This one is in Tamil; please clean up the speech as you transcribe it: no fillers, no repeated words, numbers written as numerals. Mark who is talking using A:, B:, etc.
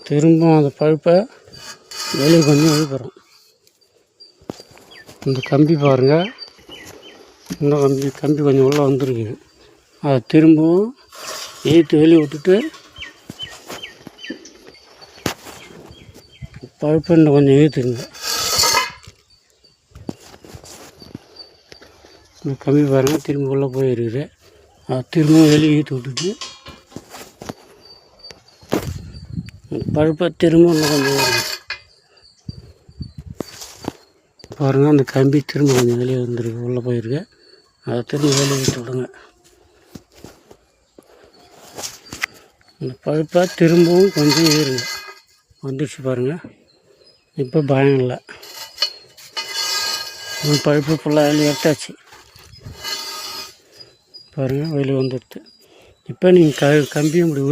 A: திரும்பவும் அந்த பழுப்பை வெளியே கொஞ்சம் எழுப்புறோம். இந்த கம்பி பாருங்கள், இன்னும் கம்பி கொஞ்சம் உள்ளே வந்துருக்கு. அதை திரும்பவும் ஏற்று வெளியே விட்டுட்டு பழுப்பை இன்னும் கொஞ்சம் ஏற்றுங்க. இந்த கம்பி பாருங்கள் திரும்ப உள்ளே போயிருக்குது. அதை திரும்பவும் வெளியே ஏற்றி விட்டுட்டு பழுப்பை திரும்ப இன்னும் கொஞ்சம் பாருங்கள். அந்த கம்பி திரும்ப கொஞ்சம் வெளியே வந்துருக்கு, உள்ளே போயிருக்கு. அதை திரும்ப வெளியே விட்டு விடுங்க. அந்த பழுப்பை திரும்பவும் கொஞ்சம் ஏறுங்க. வந்துடுச்சு பாருங்கள். இப்போ பயம் இல்லை. பழுப்பு ஃபுல்லாக வெளியே எடுத்தாச்சு பாருங்கள், வெளியே வந்துடுது. இப்போ நீங்கள் கம்பியை இப்படி